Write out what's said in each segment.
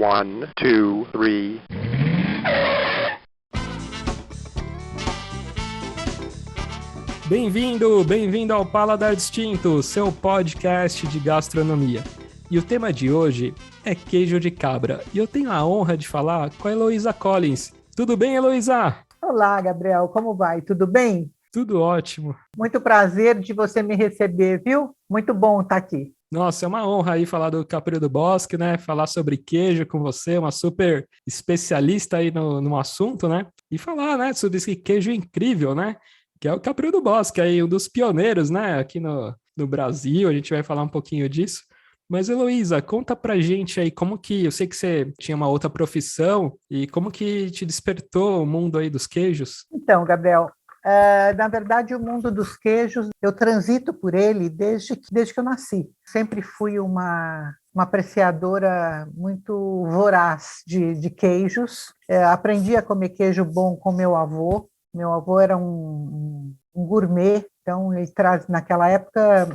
One, two, three. Bem-vindo ao Paladar Distinto, seu podcast de gastronomia. E o tema de hoje é queijo de cabra. E eu tenho a honra de falar com a Heloísa Collins. Tudo bem, Heloísa? Olá, Gabriel, como vai? Tudo bem? Tudo ótimo. Muito prazer de você me receber, viu? Muito bom estar aqui. Nossa, é uma honra aí falar do Capri do Bosque, né? Falar sobre queijo com você, uma super especialista aí no assunto, né? E falar, né, sobre esse queijo incrível, né? Que é o Capri do Bosque, aí um dos pioneiros, né? Aqui no Brasil, a gente vai falar um pouquinho disso. Mas, Heloísa, conta pra gente aí como que, eu sei que você tinha uma outra profissão, e como que te despertou o mundo aí dos queijos? Então, Gabriel, na verdade, o mundo dos queijos, eu transito por ele desde que eu nasci. Sempre fui uma apreciadora muito voraz de queijos. Aprendi a comer queijo bom com meu avô. Meu avô era um gourmet, então ele traz, naquela época,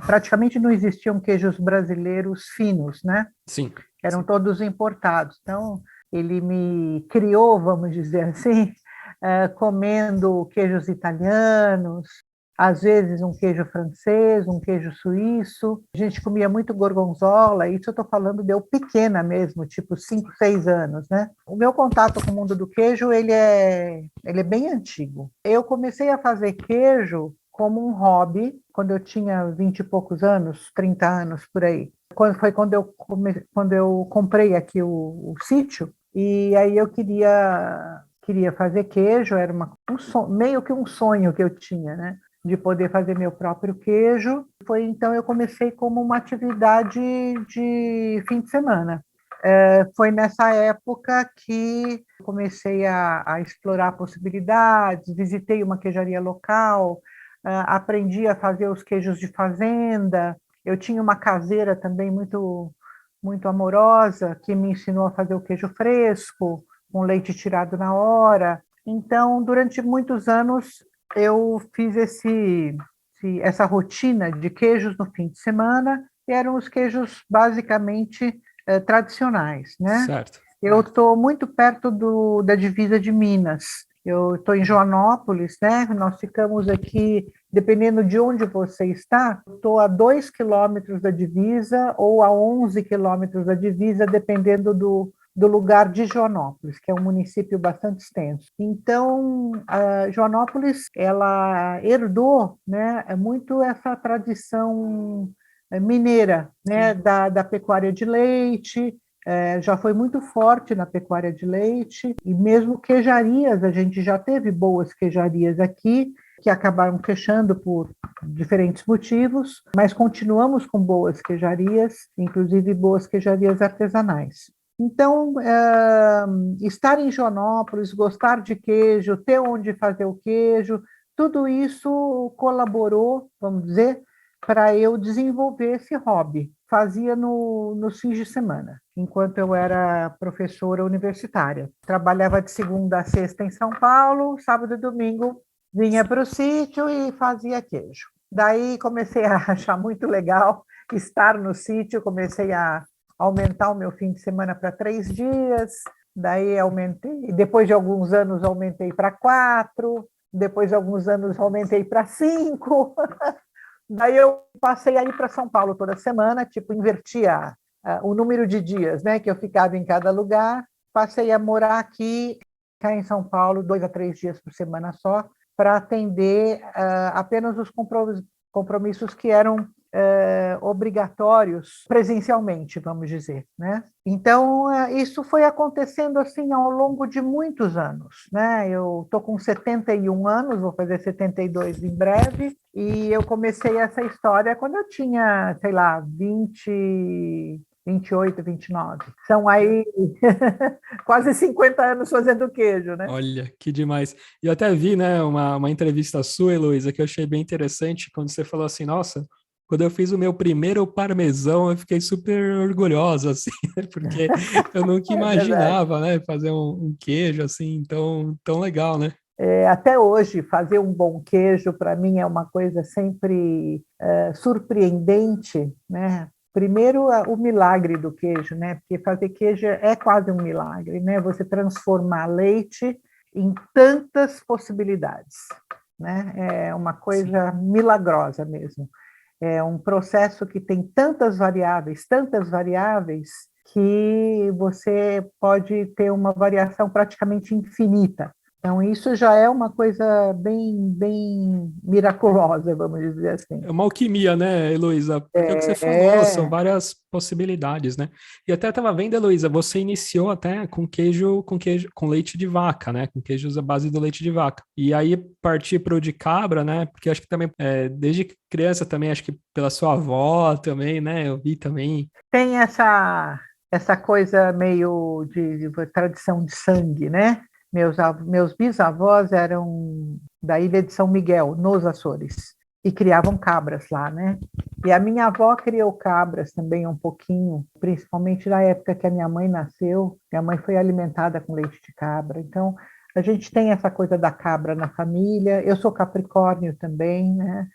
praticamente não existiam queijos brasileiros finos, né? Sim. Eram todos importados. Então, ele me criou, vamos dizer assim, comendo queijos italianos, às vezes um queijo francês, um queijo suíço. A gente comia muito gorgonzola, isso eu estou falando de eu pequena mesmo, tipo 5, 6 anos, né? O meu contato com o mundo do queijo, ele é bem antigo. Eu comecei a fazer queijo como um hobby quando eu tinha 20 e poucos anos, 30 anos, por aí. Foi quando eu comprei aqui o sítio, e aí eu queria fazer queijo, era meio que um sonho que eu tinha, né? De poder fazer meu próprio queijo. Então eu comecei como uma atividade de fim de semana. Foi nessa época que comecei a explorar possibilidades, visitei uma queijaria local, aprendi a fazer os queijos de fazenda. Eu tinha uma caseira também muito, muito amorosa, que me ensinou a fazer o queijo fresco, com leite tirado na hora. Então, durante muitos anos, eu fiz essa rotina de queijos no fim de semana, e eram os queijos basicamente tradicionais, né? Certo. Eu estou muito perto da divisa de Minas. Eu estou em Joanópolis, né? Nós ficamos aqui, dependendo de onde você está, estou a 2 quilômetros da divisa ou a 11 quilômetros da divisa, dependendo do lugar de Joanópolis, que é um município bastante extenso. Então, a Joanópolis, ela herdou, né, muito essa tradição mineira, né, da pecuária de leite. Já foi muito forte na pecuária de leite, e mesmo queijarias, a gente já teve boas queijarias aqui, que acabaram fechando por diferentes motivos, mas continuamos com boas queijarias, inclusive boas queijarias artesanais. Então, estar em Joanópolis, gostar de queijo, ter onde fazer o queijo, tudo isso colaborou, vamos dizer, para eu desenvolver esse hobby. Fazia nos fins de semana, enquanto eu era professora universitária. Trabalhava de segunda a sexta em São Paulo, sábado e domingo vinha para o sítio e fazia queijo. Daí comecei a achar muito legal estar no sítio, comecei a aumentar o meu fim de semana para 3 dias, daí aumentei, depois de alguns anos aumentei para 4, depois de alguns anos aumentei para 5, daí eu passei a ir para São Paulo toda semana, tipo, invertia o número de dias, né, que eu ficava em cada lugar, passei a morar aqui, cá em São Paulo, 2 a 3 dias por semana só, para atender apenas os compromissos que eram obrigatórios presencialmente, vamos dizer, né? Então, isso foi acontecendo assim ao longo de muitos anos, né? Eu estou com 71 anos, vou fazer 72 em breve, e eu comecei essa história quando eu tinha, sei lá, 28, 29. São aí quase 50 anos fazendo queijo, né? Olha, que demais. E eu até vi, né, uma entrevista sua, Heloísa, que eu achei bem interessante, quando você falou assim, nossa, quando eu fiz o meu primeiro parmesão, eu fiquei super orgulhosa, assim, né, porque eu nunca É verdade. imaginava, né, fazer um queijo, assim, tão legal, né? Até hoje, fazer um bom queijo, para mim, é uma coisa sempre surpreendente, né? Primeiro, o milagre do queijo, né? Porque fazer queijo é quase um milagre, né? Você transformar leite em tantas possibilidades, né? É uma coisa milagrosa mesmo. É um processo que tem tantas variáveis, que você pode ter uma variação praticamente infinita. Então, isso já é uma coisa bem miraculosa, vamos dizer assim. É uma alquimia, né, Heloísa? Porque é o que você falou, são É, várias possibilidades, né? E até estava vendo, Heloísa, você iniciou até com leite de vaca, né? Com queijos à base do leite de vaca. E aí partir para o de cabra, né? Porque acho que também, desde criança também, acho que pela sua avó também, né? Eu vi também. tem essa coisa meio de tradição de sangue, né? Meus bisavós eram da ilha de São Miguel, nos Açores, e criavam cabras lá, né? E a minha avó criou cabras também um pouquinho, principalmente na época que a minha mãe nasceu. Minha mãe foi alimentada com leite de cabra. Então, a gente tem essa coisa da cabra na família. Eu sou capricórnio também, né?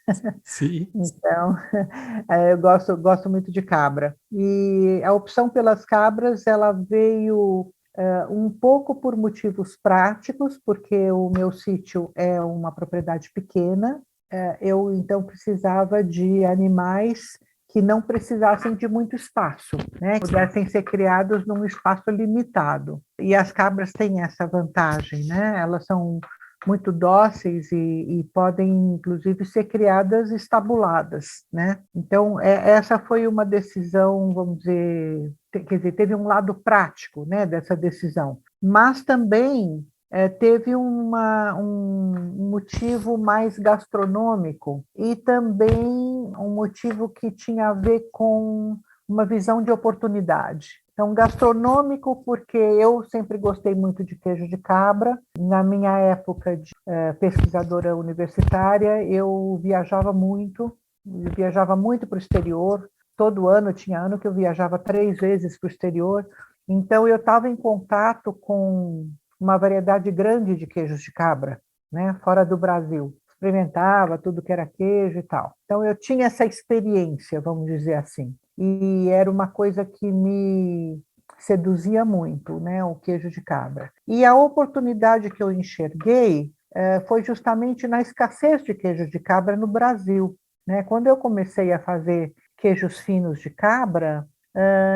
Sim. Então, eu gosto muito de cabra. E a opção pelas cabras, ela veio um pouco por motivos práticos, porque o meu sítio é uma propriedade pequena. Eu, então, precisava de animais que não precisassem de muito espaço, né? Que pudessem ser criados num espaço limitado. E as cabras têm essa vantagem, né? Elas são muito dóceis e podem, inclusive, ser criadas estabuladas, né? Então, essa foi uma decisão, vamos dizer, quer dizer, teve um lado prático, né, dessa decisão, mas também teve um motivo mais gastronômico e também um motivo que tinha a ver com uma visão de oportunidade. Então, gastronômico, porque eu sempre gostei muito de queijo de cabra. Na minha época de pesquisadora universitária, eu viajava muito para o exterior. Todo ano, tinha ano que eu viajava 3 vezes para o exterior. Então, eu estava em contato com uma variedade grande de queijos de cabra, né, fora do Brasil. Experimentava tudo que era queijo e tal. Então, eu tinha essa experiência, vamos dizer assim. E era uma coisa que me seduzia muito, né, o queijo de cabra. E a oportunidade que eu enxerguei foi justamente na escassez de queijo de cabra no Brasil, né? Quando eu comecei a fazer queijos finos de cabra,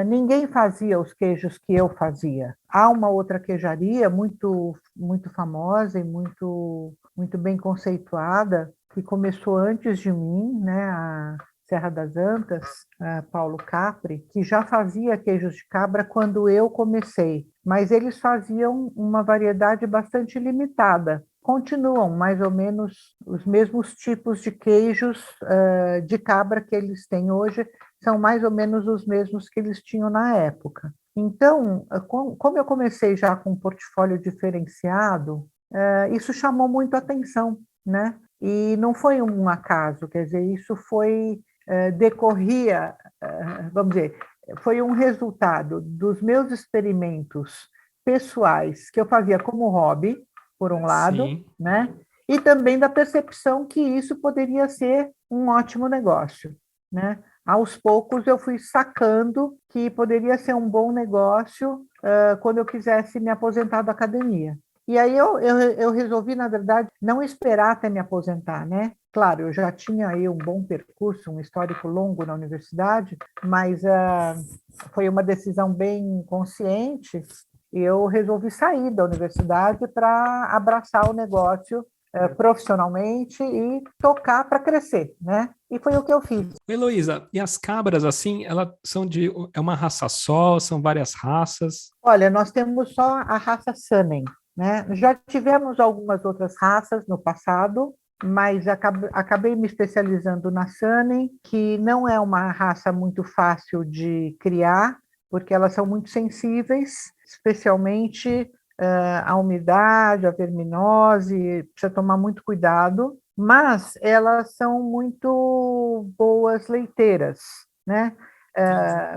ninguém fazia os queijos que eu fazia. Há uma outra queijaria muito famosa e muito bem conceituada, que começou antes de mim, né, a Serra das Antas, Paulo Capri, que já fazia queijos de cabra quando eu comecei, mas eles faziam uma variedade bastante limitada. Continuam mais ou menos os mesmos tipos de queijos de cabra que eles têm hoje, são mais ou menos os mesmos que eles tinham na época. Então, como eu comecei já com um portfólio diferenciado, isso chamou muito a atenção, né? E não foi um acaso, quer dizer, isso decorria, vamos dizer, foi um resultado dos meus experimentos pessoais que eu fazia como hobby, por um lado, Sim. né? E também da percepção que isso poderia ser um ótimo negócio, né? Aos poucos eu fui sacando que poderia ser um bom negócio quando eu quisesse me aposentar da academia. E aí eu resolvi, na verdade, não esperar até me aposentar, né? Claro, eu já tinha aí um bom percurso, um histórico longo na universidade, mas foi uma decisão bem consciente. E eu resolvi sair da universidade para abraçar o negócio profissionalmente e tocar para crescer, né? E foi o que eu fiz. Heloísa, e as cabras, assim, elas são é uma raça só, são várias raças? Olha, nós temos só a raça Saanen, né? Já tivemos algumas outras raças no passado, mas acabei me especializando na Saanen, que não é uma raça muito fácil de criar, porque elas são muito sensíveis, especialmente à umidade, à verminose, precisa tomar muito cuidado, mas elas são muito boas leiteiras, né?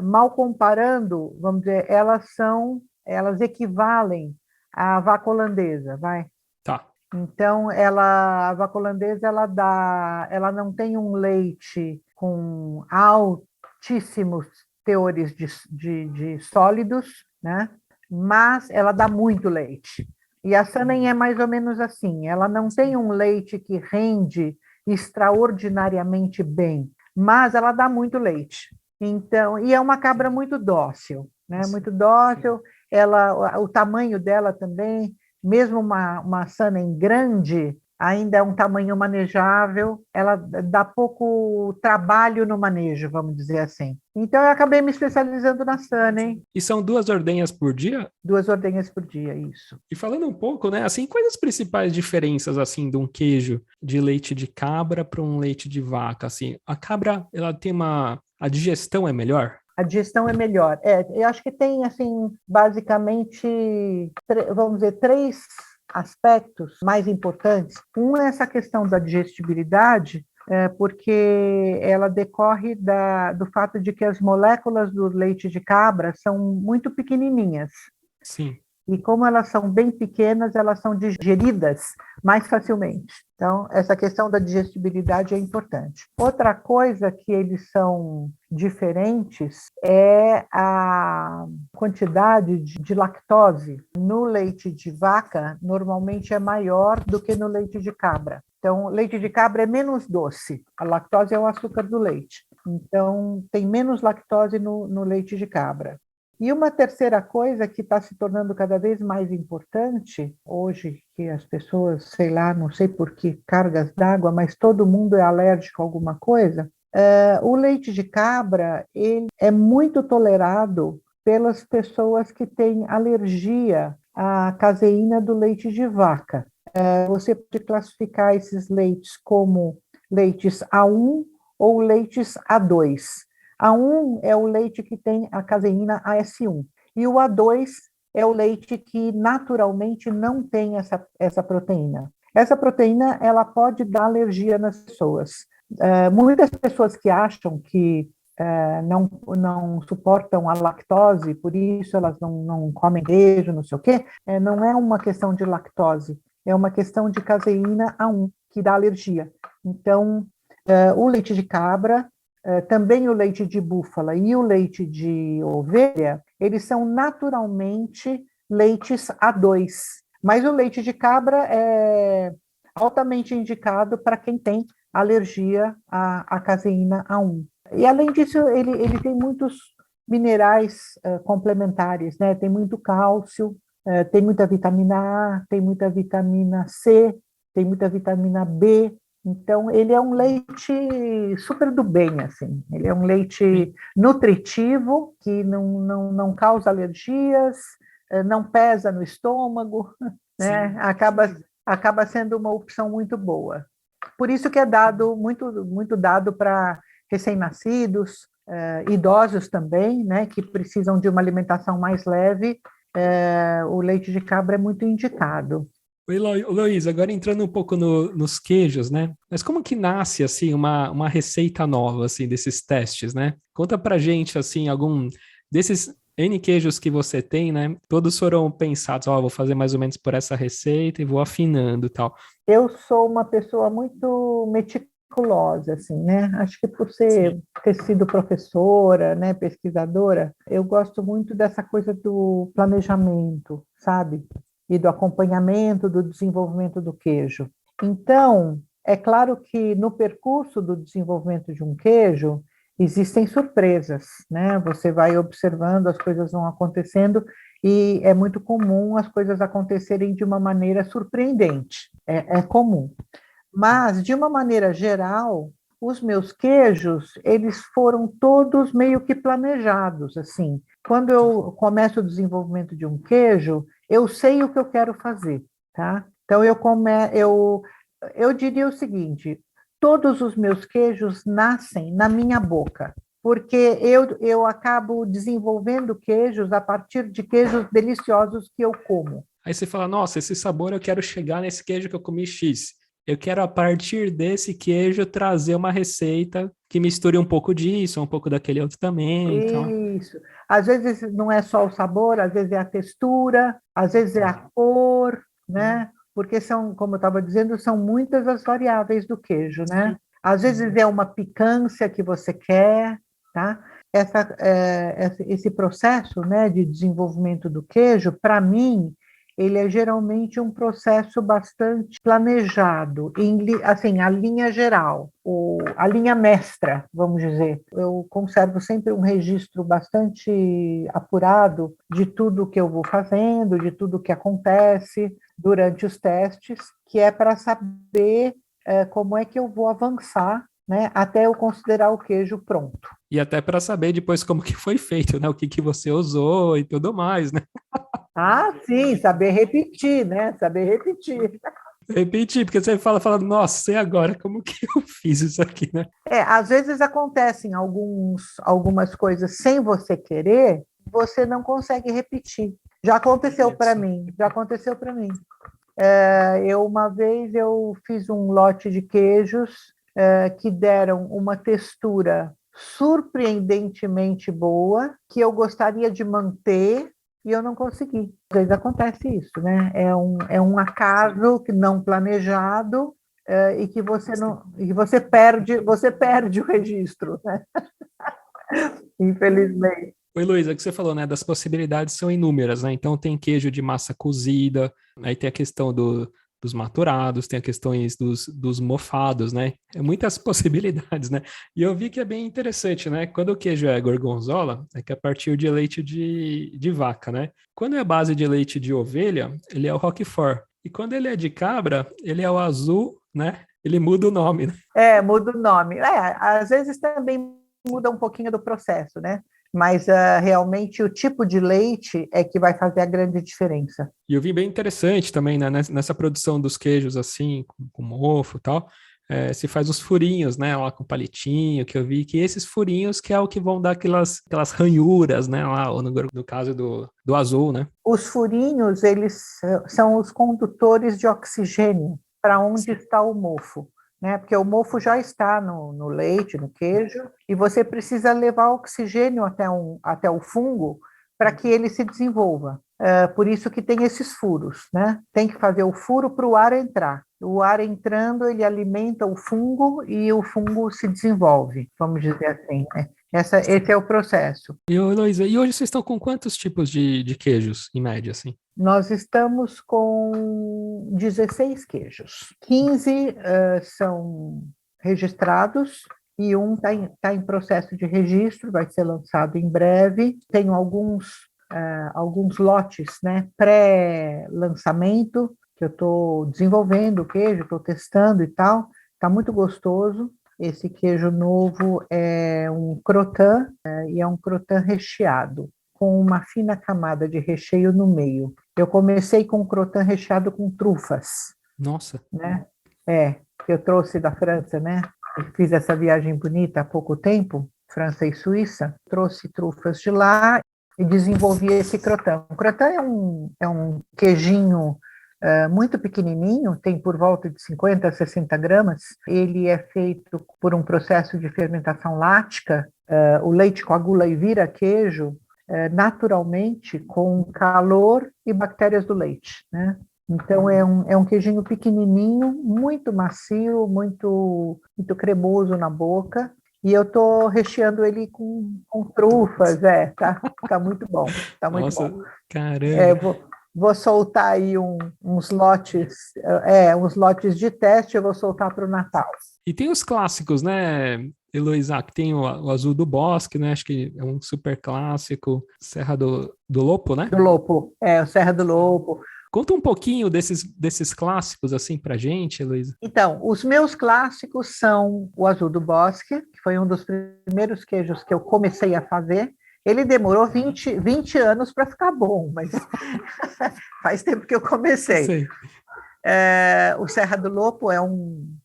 Mal comparando, vamos dizer, elas equivalem à vaca holandesa, vai. Tá. Então, a vaca holandesa, ela não tem um leite com altíssimos teores de sólidos, né? Mas ela dá muito leite. E a Saanen é mais ou menos assim, ela não tem um leite que rende extraordinariamente bem, mas ela dá muito leite. Então, e é uma cabra muito dócil, né? Muito dócil. Ela, o tamanho dela também, mesmo uma Saanen grande, ainda é um tamanho manejável, ela dá pouco trabalho no manejo, vamos dizer assim. Então, eu acabei me especializando na Saanen, E são 2 ordenhas por dia? 2 ordenhas por dia, isso. E falando um pouco, né, assim, quais as principais diferenças, assim, de um queijo de leite de cabra para um leite de vaca, assim? A cabra, ela tem a digestão é melhor? A digestão é melhor. Eu acho que tem, assim, basicamente, vamos dizer, 3 aspectos mais importantes. Um é essa questão da digestibilidade, porque ela decorre do fato de que as moléculas do leite de cabra são muito pequenininhas. Sim. E como elas são bem pequenas, elas são digeridas mais facilmente. Então, essa questão da digestibilidade é importante. Outra coisa que eles são diferentes é a quantidade de lactose. No leite de vaca, normalmente é maior do que no leite de cabra. Então, leite de cabra é menos doce. A lactose é o açúcar do leite. Então, tem menos lactose no leite de cabra. E uma terceira coisa que está se tornando cada vez mais importante, hoje que as pessoas, sei lá, não sei por que cargas d'água, mas todo mundo é alérgico a alguma coisa, o leite de cabra ele é muito tolerado pelas pessoas que têm alergia à caseína do leite de vaca. Você pode classificar esses leites como leites A1 ou leites A2. A1 é o leite que tem a caseína AS1, e o A2 é o leite que naturalmente não tem essa proteína. Essa proteína ela pode dar alergia nas pessoas. Muitas pessoas que acham que não suportam a lactose, por isso elas não comem queijo, não sei o quê, não é uma questão de lactose, é uma questão de caseína A1, que dá alergia. Então, o leite de cabra, também o leite de búfala e o leite de ovelha, eles são naturalmente leites A2, mas o leite de cabra é altamente indicado para quem tem alergia à caseína A1. E, além disso, ele tem muitos minerais complementares, né? Tem muito cálcio, tem muita vitamina A, tem muita vitamina C, tem muita vitamina B. Então, ele é um leite super do bem, assim. Ele é um leite nutritivo, que não causa alergias, não pesa no estômago, né? Acaba sendo uma opção muito boa. Por isso que é dado, muito dado para recém-nascidos, idosos também, né, que precisam de uma alimentação mais leve, o leite de cabra é muito indicado. Oi, Luiz, agora entrando um pouco nos queijos, né? Mas como que nasce, assim, uma receita nova, assim, desses testes, né? Conta pra gente, assim, algum desses N queijos que você tem, né? Todos foram pensados, vou fazer mais ou menos por essa receita e vou afinando e tal. Eu sou uma pessoa muito meticulosa, assim, né? Acho que por ter sido professora, né, pesquisadora, eu gosto muito dessa coisa do planejamento, sabe? E do acompanhamento do desenvolvimento do queijo. Então, é claro que no percurso do desenvolvimento de um queijo, existem surpresas, né? Você vai observando, as coisas vão acontecendo, e é muito comum as coisas acontecerem de uma maneira surpreendente, é comum. Mas, de uma maneira geral, os meus queijos, eles foram todos meio que planejados, assim. Quando eu começo o desenvolvimento de um queijo, eu sei o que eu quero fazer, tá? Então, eu diria o seguinte, todos os meus queijos nascem na minha boca, porque eu acabo desenvolvendo queijos a partir de queijos deliciosos que eu como. Aí você fala, nossa, esse sabor eu quero chegar nesse queijo que eu comi X. Eu quero, a partir desse queijo, trazer uma receita que misture um pouco disso, um pouco daquele outro também. Então, Isso. Às vezes não é só o sabor, às vezes é a textura, às vezes é a cor, né? Porque são, como eu estava dizendo, são muitas as variáveis do queijo, né? Às vezes é uma picância que você quer, tá? esse processo, né, de desenvolvimento do queijo, para mim, ele é geralmente um processo bastante planejado, assim, a linha geral, a linha mestra, vamos dizer. Eu conservo sempre um registro bastante apurado de tudo que eu vou fazendo, de tudo que acontece durante os testes, que é para saber como é que eu vou avançar, né, até eu considerar o queijo pronto. E até para saber depois como que foi feito, né? O que que você usou e tudo mais, né? Ah, sim, saber repetir, né? Saber repetir. Repetir, porque você fala, nossa, e agora? Como que eu fiz isso aqui, né? Às vezes acontecem algumas coisas sem você querer, você não consegue repetir. Já aconteceu para mim, já aconteceu para mim. Uma vez eu fiz um lote de queijos que deram uma textura surpreendentemente boa, que eu gostaria de manter, e eu não consegui. Às vezes acontece isso, né? É um acaso que não planejado, e que você perde o registro, né? Infelizmente. Oi, Luísa, o que você falou, né? Das possibilidades são inúmeras, né? Então tem queijo de massa cozida, aí tem a questão dos maturados, tem a questões dos mofados, né? É muitas possibilidades, né? E eu vi que é bem interessante, né? Quando o queijo é gorgonzola, é que é a partir de leite de vaca, né? Quando é base de leite de ovelha, ele é o Roquefort. E quando ele é de cabra, ele é o azul, né? Ele muda o nome, né? Muda o nome. Às vezes também muda um pouquinho do processo, né? Mas realmente o tipo de leite é que vai fazer a grande diferença. E eu vi bem interessante também, né, nessa produção dos queijos assim, com mofo e tal, se faz os furinhos, né, lá com palitinho, que eu vi que esses furinhos que é o que vão dar aquelas ranhuras, né, lá, ou no caso do azul, né? Os furinhos, eles são os condutores de oxigênio para onde está o mofo, né? Porque o mofo já está no leite, no queijo, e você precisa levar oxigênio até o fungo para que ele se desenvolva. Por isso que tem esses furos, né? Tem que fazer o furo para o ar entrar. O ar entrando, ele alimenta o fungo e o fungo se desenvolve, vamos dizer assim, né? Esse é o processo. E, Heloísa, e hoje vocês estão com quantos tipos de queijos, em média, assim? Nós estamos com 16 queijos. 15 são registrados e um está em processo de registro, vai ser lançado em breve. Tenho alguns lotes, né, pré-lançamento, que eu estou desenvolvendo o queijo, estou testando e tal. Está muito gostoso. Esse queijo novo é um croûte, e é um croûte recheado, com uma fina camada de recheio no meio. Eu comecei com um croûte recheado com trufas. Nossa! Né? Eu trouxe da França, né? Eu fiz essa viagem bonita há pouco tempo, França e Suíça. Trouxe trufas de lá e desenvolvi esse croûte. O croûte é um queijinho muito pequenininho, tem por volta de 50 a 60 gramas. Ele é feito por um processo de fermentação láctica. O leite coagula e vira queijo naturalmente com calor e bactérias do leite, né? Então é um queijinho pequenininho, muito macio, muito, muito cremoso na boca. E eu estou recheando ele com trufas, tá muito bom, tá muito Nossa, bom. caramba! Vou soltar aí uns lotes de teste, eu vou soltar para o Natal. E tem os clássicos, né, Heloísa, que tem o Azul do Bosque, né, acho que é um super clássico, Serra do Lopo, né? Do Lopo, o Serra do Lopo. Conta um pouquinho desses clássicos, assim, pra gente, Heloísa. Então, os meus clássicos são o Azul do Bosque, que foi um dos primeiros queijos que eu comecei a fazer. Ele demorou 20 anos para ficar bom, mas faz tempo que eu comecei. Sei. O Serra do Lopo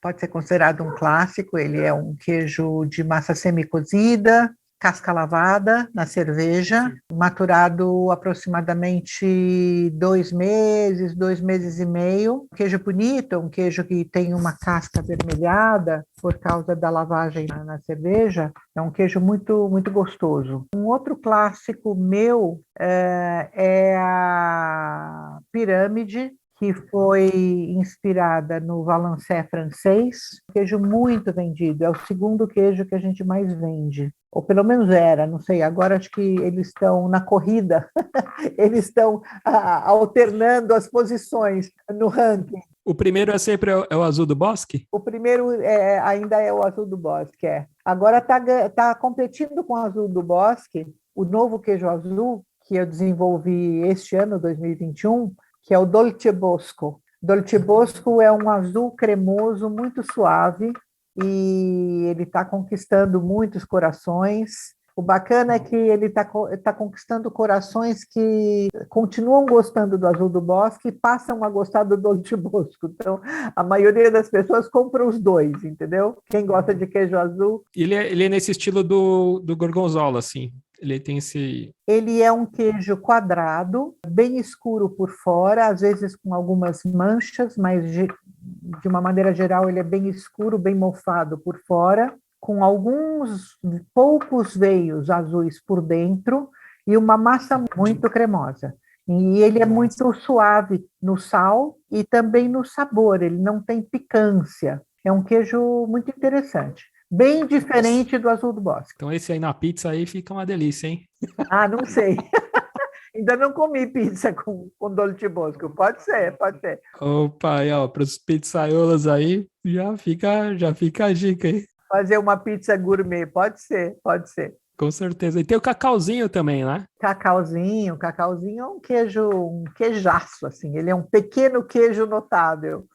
pode ser considerado um clássico. Ele é um queijo de massa semi-cozida, casca lavada na cerveja, maturado aproximadamente 2 meses e meio. Um queijo bonito, um queijo que tem uma casca avermelhada por causa da lavagem na cerveja. É um queijo muito, muito gostoso. Um outro clássico meu é a pirâmide, que foi inspirada no Valençay francês, queijo muito vendido, é o segundo queijo que a gente mais vende, ou pelo menos era, não sei, agora acho que eles estão na corrida, eles estão alternando as posições no ranking. O primeiro é sempre o Azul do Bosque? O primeiro ainda é o Azul do Bosque, é. Agora está competindo com o Azul do Bosque, o novo queijo azul, que eu desenvolvi este ano, 2021, que é o Dolce Bosco. Dolce Bosco é um azul cremoso, muito suave, e ele está conquistando muitos corações. O bacana é que ele tá conquistando corações que continuam gostando do Azul do Bosque e passam a gostar do Dolce Bosco. Então, a maioria das pessoas compra os dois, entendeu? Quem gosta de queijo azul... Ele é nesse estilo do Gorgonzola, assim. Ele tem esse... Ele é um queijo quadrado, bem escuro por fora, às vezes com algumas manchas, mas de uma maneira geral ele é bem escuro, bem mofado por fora, com alguns poucos veios azuis por dentro e uma massa muito cremosa. E ele é muito suave no sal e também no sabor, ele não tem picância. É um queijo muito interessante. Bem diferente do Azul do Bosque. Então esse aí na pizza aí fica uma delícia, hein? Ah, não sei. Ainda não comi pizza com Dolce Bosco. Pode ser, pode ser. Opa, aí, ó, para os pizzaiolas aí, já fica a dica, hein? Fazer uma pizza gourmet, pode ser, pode ser. Com certeza. E tem o cacauzinho também, né? Cacauzinho é um queijaço, assim. Ele é um pequeno queijo notável.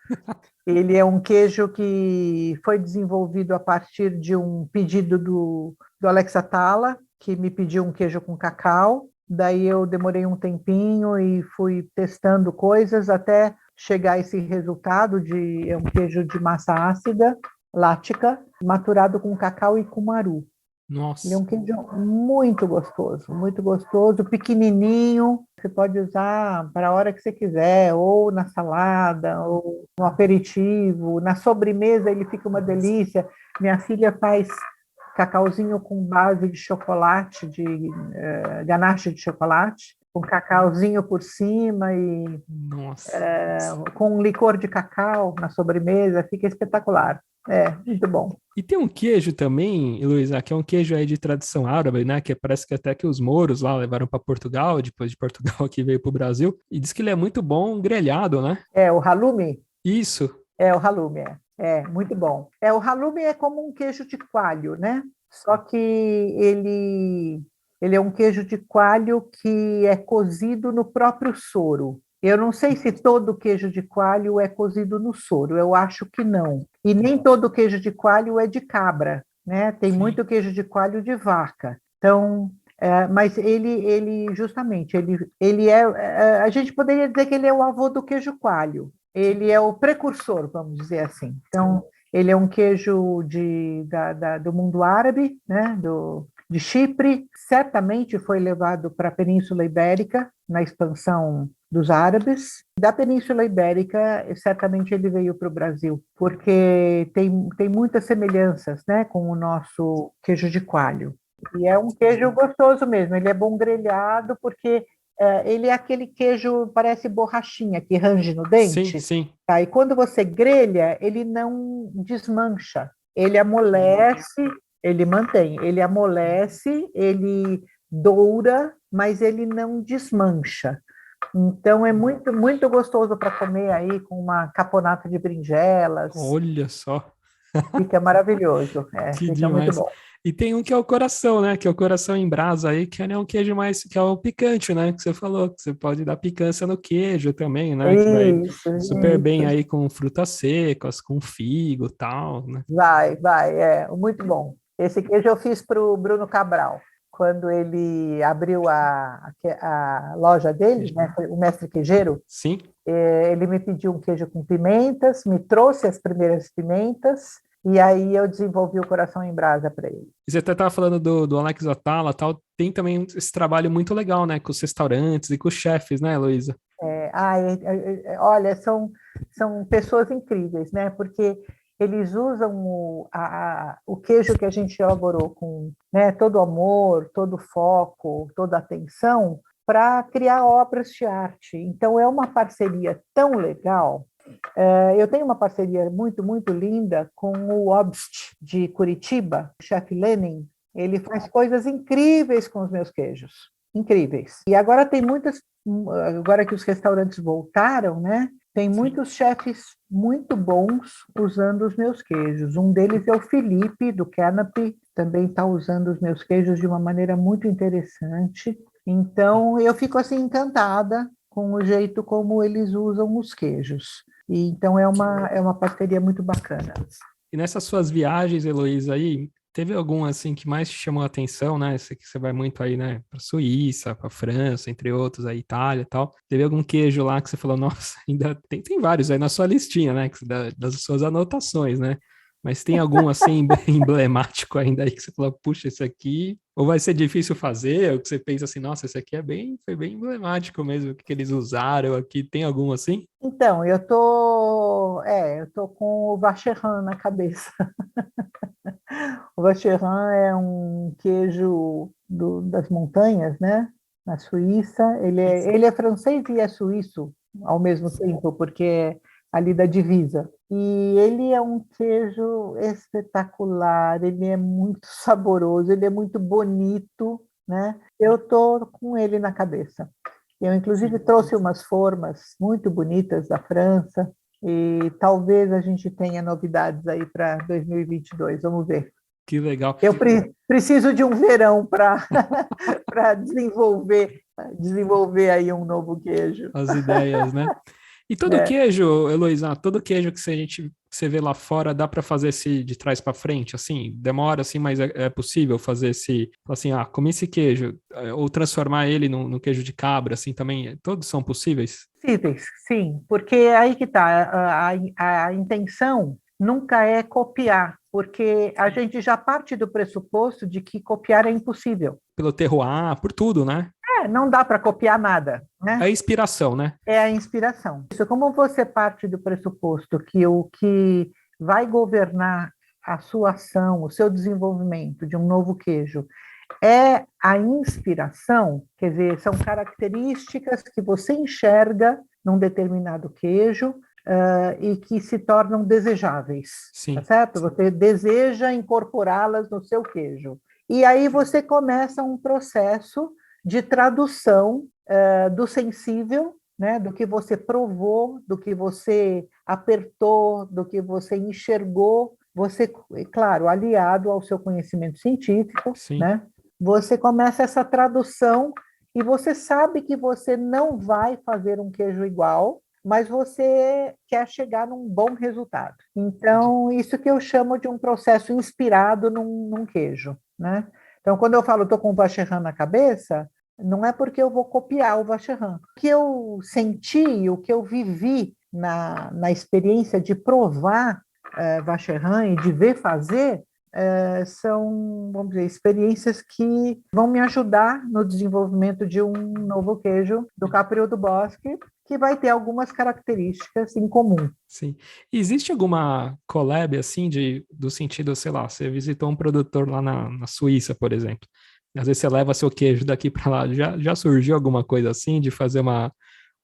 Ele é um queijo que foi desenvolvido a partir de um pedido do Alex Atala, que me pediu um queijo com cacau. Daí eu demorei um tempinho e fui testando coisas até chegar a esse resultado de um queijo de massa ácida, lática, maturado com cacau e cumaru. Nossa. Ele é um queijo muito gostoso, pequenininho. Você pode usar para a hora que você quiser, ou na salada, ou no aperitivo. Na sobremesa ele fica uma delícia. Minha filha faz cacauzinho com base de chocolate, ganache de chocolate, com cacauzinho por cima e com um licor de cacau na sobremesa. Fica espetacular. É, muito bom. E tem um queijo também, Luísa, que é um queijo aí de tradição árabe, né? Que parece que até que os mouros lá levaram para Portugal, depois de Portugal que veio para o Brasil. E diz que ele é muito bom grelhado, né? É, o halloumi? Isso. É, o halloumi, muito bom. O halloumi é como um queijo de coalho, né? Só que ele é um queijo de coalho que é cozido no próprio soro. Eu não sei se todo queijo de coalho é cozido no soro, eu acho que não. E nem todo queijo de coalho é de cabra, né? Tem muito queijo de coalho de vaca. Então, mas ele justamente, ele é, a gente poderia dizer que ele é o avô do queijo coalho. Ele é o precursor, vamos dizer assim. Então, ele é um queijo do mundo árabe, né? De Chipre, certamente foi levado para a Península Ibérica na expansão dos árabes. Da Península Ibérica, certamente ele veio para o Brasil, porque tem muitas semelhanças, né, com o nosso queijo de coalho. E é um queijo gostoso mesmo, ele é bom grelhado, porque ele é aquele queijo, parece borrachinha, que range no dente. Sim, sim. Tá? E quando você grelha, ele não desmancha, ele amolece, ele mantém, ele amolece, ele doura, mas ele não desmancha. Então é muito, muito gostoso para comer aí com uma caponata de berinjelas. Olha só. Fica maravilhoso, Que fica demais. muito bom. E tem um que é o coração, né? Que é o coração em brasa aí, que é um queijo mais, que é o picante, né? Que você falou, que você pode dar picância no queijo também, né? Que vai super bem aí com frutas secas, com figo e tal, né? Vai, muito bom. Esse queijo eu fiz para o Bruno Cabral, quando ele abriu a loja dele, né? O Mestre Queijeiro. Sim. Ele me pediu um queijo com pimentas, me trouxe as primeiras pimentas, e aí eu desenvolvi o coração em brasa para ele. E você até estava falando do Alex Atala, tal, tem também esse trabalho muito legal, né, com os restaurantes e com os chefes, né, Luísa? Olha, são pessoas incríveis, né, porque eles usam o queijo que a gente elaborou com, né, todo o amor, todo o foco, toda a atenção, para criar obras de arte. Então, é uma parceria tão legal. Eu tenho uma parceria muito, muito linda com o Obst de Curitiba, o chefe Lenin. Ele faz coisas incríveis com os meus queijos, incríveis. E agora tem muitas, agora que os restaurantes voltaram, né? Tem muitos chefes muito bons usando os meus queijos. Um deles é o Felipe, do Canopy, também está usando os meus queijos de uma maneira muito interessante. Então, eu fico assim encantada com o jeito como eles usam os queijos. E, então, é uma parceria muito bacana. E nessas suas viagens, Heloísa, aí, teve algum, assim, que mais te chamou a atenção, né? Sei que você vai muito aí, né, para Suíça, para França, entre outros, a Itália e tal. Teve algum queijo lá que você falou, nossa, ainda tem vários aí na sua listinha, né, das suas anotações, né? Mas tem algum, assim, emblemático ainda aí que você falou, puxa, esse aqui, ou vai ser difícil fazer, ou que você pensa assim, nossa, esse aqui foi bem emblemático mesmo, o que eles usaram aqui, tem algum assim? Então, eu tô com o Vacherin na cabeça. O Vacherin é um queijo das montanhas, né? Na Suíça. Ele é francês e é suíço ao mesmo tempo, porque é ali da divisa. E ele é um queijo espetacular, ele é muito saboroso, ele é muito bonito, né? Eu tô com ele na cabeça. Eu, inclusive, trouxe umas formas muito bonitas da França, e talvez a gente tenha novidades aí para 2022, vamos ver. Que legal. Eu preciso de um verão para desenvolver aí um novo queijo. As ideias, né? E todo queijo, Heloísa, todo queijo que você vê lá fora, dá para fazer esse de trás para frente, assim? Demora, assim, mas é possível fazer assim, comi esse queijo, ou transformar ele no queijo de cabra, assim, também, todos são possíveis? Possíveis, sim, porque aí que está, a intenção nunca é copiar, porque a gente já parte do pressuposto de que copiar é impossível. Pelo terroir, por tudo, né? Não dá para copiar nada, né? É a inspiração, né? É a inspiração. Isso, como você parte do pressuposto que o que vai governar a sua ação, o seu desenvolvimento de um novo queijo é a inspiração, quer dizer, são características que você enxerga num determinado queijo e que se tornam desejáveis, Sim. tá certo? Você deseja incorporá-las no seu queijo. E aí você começa um processo de tradução do sensível, né, do que você provou, do que você apertou, do que você enxergou, você, claro, aliado ao seu conhecimento científico, Sim. né, você começa essa tradução e você sabe que você não vai fazer um queijo igual, mas você quer chegar num bom resultado. Então, isso que eu chamo de um processo inspirado num queijo, né? Então, quando eu falo estou com o Vacherin na cabeça, não é porque eu vou copiar o Vacherin. O que eu senti, o que eu vivi na experiência de provar Vacherin e de ver fazer, são, vamos dizer, experiências que vão me ajudar no desenvolvimento de um novo queijo do Caprio do Bosque, que vai ter algumas características em comum. Sim. Existe alguma collab, assim, do sentido, sei lá, você visitou um produtor lá na Suíça, por exemplo, às vezes você leva seu queijo daqui para lá, já surgiu alguma coisa assim, de fazer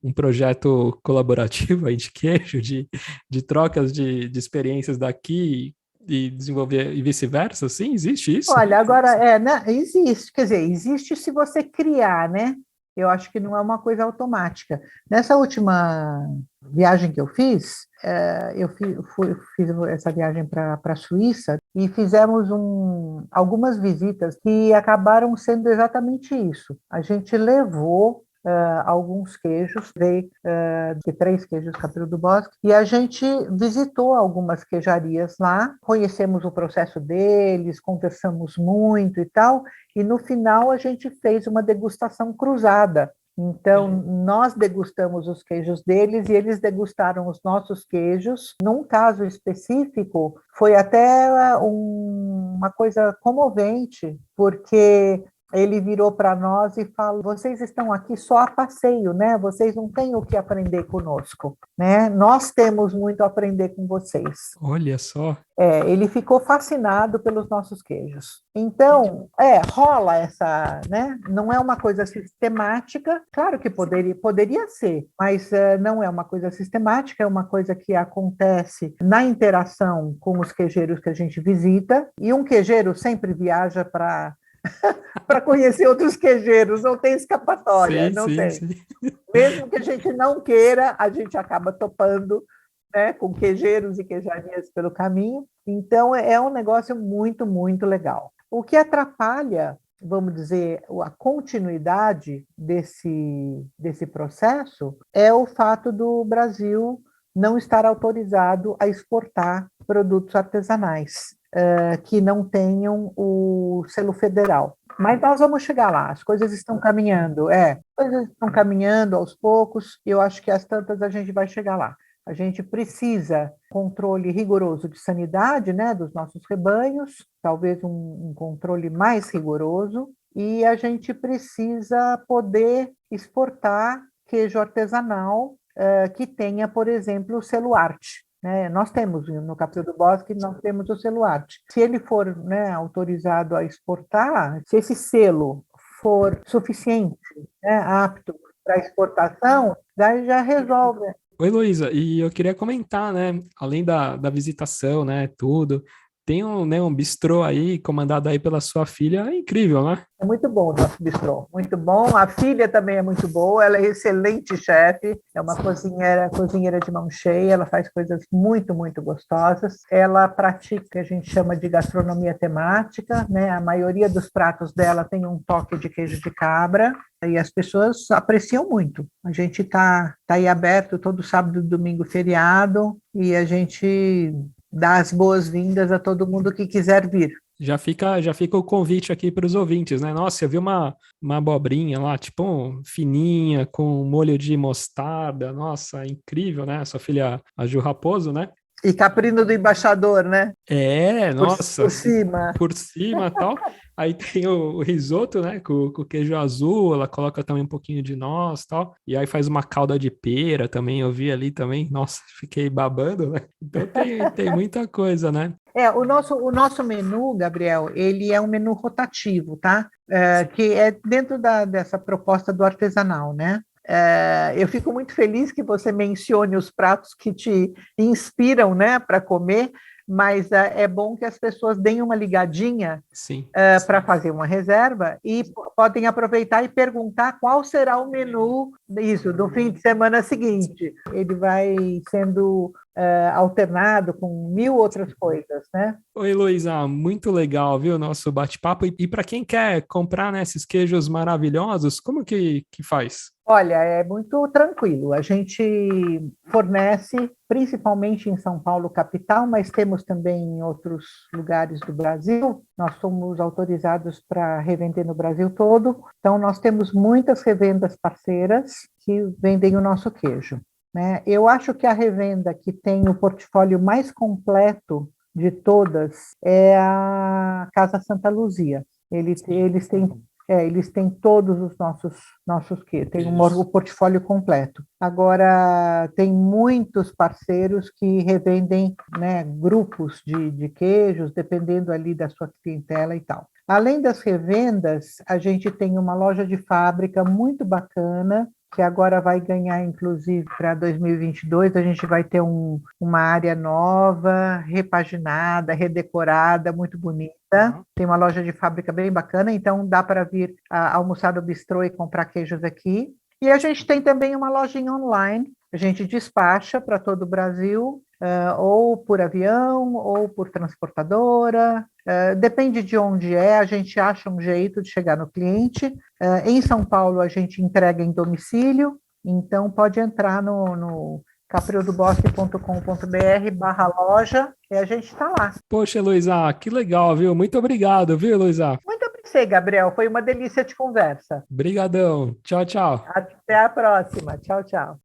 um projeto colaborativo aí de queijo, de trocas de experiências daqui e desenvolver, e vice-versa, assim? Existe isso? Olha, agora, né, existe, quer dizer, existe se você criar, né? Eu acho que não é uma coisa automática. Nessa última viagem que eu fiz, eu fiz essa viagem para a Suíça e fizemos algumas visitas que acabaram sendo exatamente isso. A gente levou alguns queijos, de 3 queijos Caprio do Bosque, e a gente visitou algumas queijarias lá, conhecemos o processo deles, conversamos muito e tal, e no final a gente fez uma degustação cruzada. Então, nós degustamos os queijos deles e eles degustaram os nossos queijos. Num caso específico, foi até uma coisa comovente, porque ele virou para nós e falou: vocês estão aqui só a passeio, né? Vocês não têm o que aprender conosco, né? Nós temos muito a aprender com vocês. Olha só. Ele ficou fascinado pelos nossos queijos. Então, rola essa, né? Não é uma coisa sistemática, claro que poderia ser, mas não é uma coisa sistemática, é uma coisa que acontece na interação com os queijeiros que a gente visita, e um queijeiro sempre viaja para conhecer outros queijeiros, não tem escapatória, Sim, não sim, tem. sim. Mesmo que a gente não queira, a gente acaba topando, né, com queijeiros e queijarias pelo caminho. Então, é um negócio muito, muito legal. O que atrapalha, vamos dizer, a continuidade desse processo é o fato do Brasil não estar autorizado a exportar produtos artesanais que não tenham o selo federal. Mas nós vamos chegar lá, as coisas estão caminhando, aos poucos, e eu acho que às tantas a gente vai chegar lá. A gente precisa controle rigoroso de sanidade, né, dos nossos rebanhos, talvez um controle mais rigoroso, e a gente precisa poder exportar queijo artesanal que tenha, por exemplo, o selo arte. Né? Nós temos, no Caprio do Bosque, nós temos o selo arte. Se ele for, né, autorizado a exportar, se esse selo for suficiente, né, apto para exportação, daí já resolve. Oi, Luísa, e eu queria comentar, né, além da visitação, né, tudo, tem um bistrô aí, comandado aí pela sua filha, é incrível, né? É muito bom o nosso bistrô, muito bom. A filha também é muito boa, ela é excelente chefe, é uma cozinheira de mão cheia, ela faz coisas muito, muito gostosas. Ela pratica o que a gente chama de gastronomia temática, né? A maioria dos pratos dela tem um toque de queijo de cabra, e as pessoas apreciam muito. A gente tá aí aberto todo sábado, domingo, feriado, e a gente dá as boas-vindas a todo mundo que quiser vir. Já fica o convite aqui para os ouvintes, né? Nossa, eu vi uma abobrinha lá, tipo, fininha, com molho de mostarda. Nossa, incrível, né? Sua filha, a Ju Raposo, né? E caprino do embaixador, né? Nossa, Por cima. por cima e tal. Aí tem o risoto, né, com queijo azul, ela coloca também um pouquinho de noz e tal. E aí faz uma calda de pera também, eu vi ali também. Nossa, fiquei babando, né? Então tem muita coisa, né? O nosso menu, Gabriel, ele é um menu rotativo, tá? Que é dentro dessa proposta do artesanal, né? Eu fico muito feliz que você mencione os pratos que te inspiram, né, para comer, mas é bom que as pessoas deem uma ligadinha para fazer uma reserva e podem aproveitar e perguntar qual será o menu do fim de semana seguinte. Ele vai sendo alternado com 1000 outras coisas, né? Oi, Luísa, muito legal, viu, o nosso bate-papo. E para quem quer comprar, né, esses queijos maravilhosos, como que faz? Olha, é muito tranquilo. A gente fornece principalmente em São Paulo, capital, mas temos também em outros lugares do Brasil. Nós somos autorizados para revender no Brasil todo. Então, nós temos muitas revendas parceiras que vendem o nosso queijo, né? Eu acho que a revenda que tem o portfólio mais completo de todas é a Casa Santa Luzia. Eles têm todos os nossos queijos, tem o portfólio completo. Agora, tem muitos parceiros que revendem, né, grupos de queijos, dependendo ali da sua clientela e tal. Além das revendas, a gente tem uma loja de fábrica muito bacana, que agora vai ganhar, inclusive, para 2022, a gente vai ter uma área nova, repaginada, redecorada, muito bonita. Tem uma loja de fábrica bem bacana, então dá para vir almoçar no bistrô e comprar queijos aqui. E a gente tem também uma lojinha online, a gente despacha para todo o Brasil, ou por avião, ou por transportadora, depende de onde a gente acha um jeito de chegar no cliente. Em São Paulo, a gente entrega em domicílio, então pode entrar no capriodobosque.com.br/loja e a gente está lá. Poxa, Luísa, que legal, viu? Muito obrigado, viu, Luísa? Muito obrigada, Gabriel. Foi uma delícia de conversa. Obrigadão. Tchau, tchau. Até a próxima. Tchau, tchau.